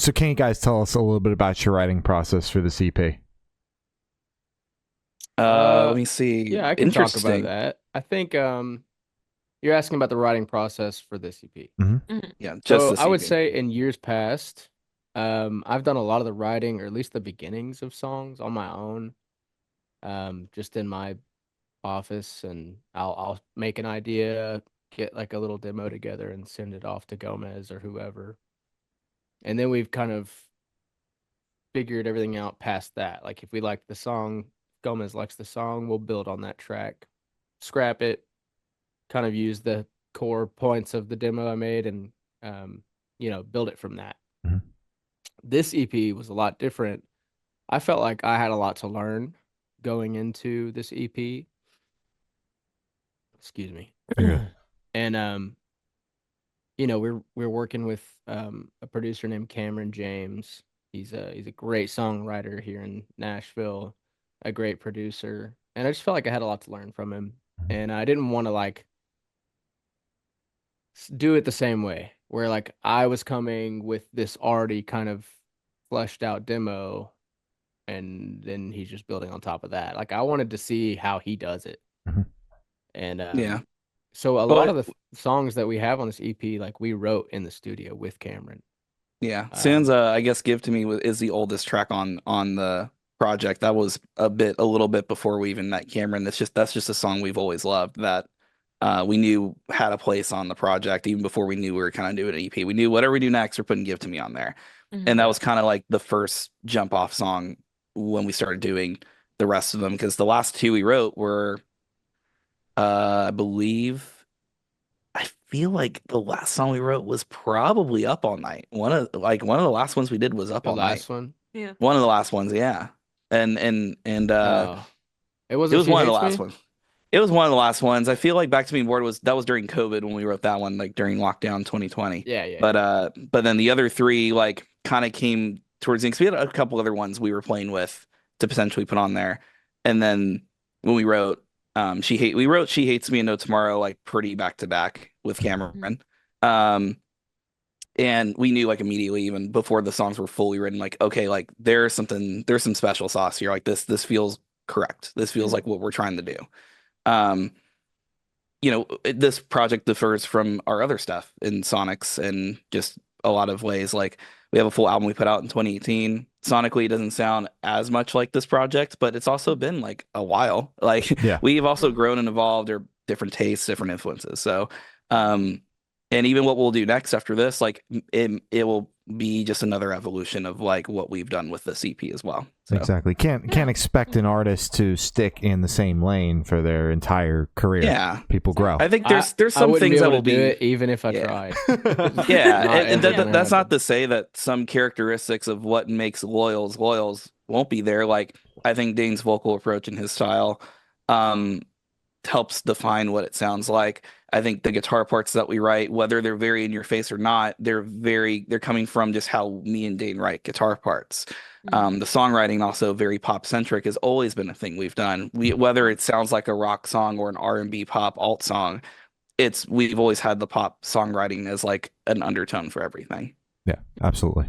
So can you guys tell us a little bit about your writing process for this EP? Let Uh, me see. yeah, I can talk about Interesting. that. I think you're asking about the writing process for this EP. Hmm. Mhm. Yeah, just So the I would CP. say in years past, I've done a lot of the writing, or at least the beginnings of songs on my own, just in my office, and I'll make an idea, get like a little demo together, and send it off to Gomez or whoever. And then we've kind of figured everything out past that. Like if we like the song, Gomez likes the song, we'll build on that track, scrap it, kind of use the core points of the demo I made, and um, build it from that. Hmm. This EP was a lot different. I felt like I had a lot to learn going into this EP. Excuse me. You're good. And we're working with a producer named Cameron James. He's a great songwriter here in Nashville, a great producer, and I just felt like I had a lot to learn from him, and I didn't want to like do it the same way where like I was coming with this already kind of fleshed out demo, and then he's just building on top of that. Like I wanted to see how he does it. Mhm. And Yeah. so a lot of But the songs that we have on this EP, like we wrote in the studio with Cameron. yeah, Um, Sansa, I guess Give to Me is the oldest track on the project. That was a little bit before we even met Cameron. That's just a song we've always loved that we knew had a place on the project even before we knew we were kind of doing an EP. We knew whatever we do next, we're putting Give to Me on there. And Mhm. that yeah, was kind of like the first jump off song when we started doing the rest of them because the last two we wrote were I believe I feel like the last song we wrote was probably Up All Night. One of the last ones we did was Up the All Night. last one. Yeah. One of the last ones, yeah. And It it wasn't was She one of the Hates last Me. ones. It was one of the last ones. I feel like Back to Me Bored was that was during COVID when we wrote that one, like during lockdown 2020. Yeah, yeah, But then the other three like kind of came towards the end 'cause we had a couple other ones we were playing with to potentially put on there. And then when we wrote we wrote She Hates Me and No Tomorrow like pretty back to back with Mhm. Cameron. Um and we knew like immediately even before the songs were fully written like okay like there's some special sauce here like this feels correct. This feels Mhm. like what we're trying to do. Um, this project differs from our other stuff in Sonics and just a lot of ways. Like we have a full album we put out in 2018. Sonically, it doesn't sound as much like this project, but it's also been like a while. Like Yeah, we've also Mhm. grown and evolved or different tastes, different influences. So, um, and even what we'll do next after this, like it will be just another evolution of like what we've done with the CP as well. So exactly. Can't Yeah. expect an Mhm. artist to stick in the same lane for their entire career. yeah, People grow. I think I there's I some wouldn't be things that able to will do be it even if I yeah. tried. It's Yeah, not and ever that, gonna that's not happen. to say that some characteristics of what makes loyals won't be there. Like I think Dane's vocal approach and his style um helps define what it sounds like. I think the guitar parts that we write, whether they're very in your face or not, they're coming from just how me and Dane write guitar parts. Mhm. The songwriting also very pop centric has always been a thing we've done. Whether it sounds like a rock song or an R&B pop alt song, we've always had the pop songwriting as like an undertone for everything. Yeah, absolutely.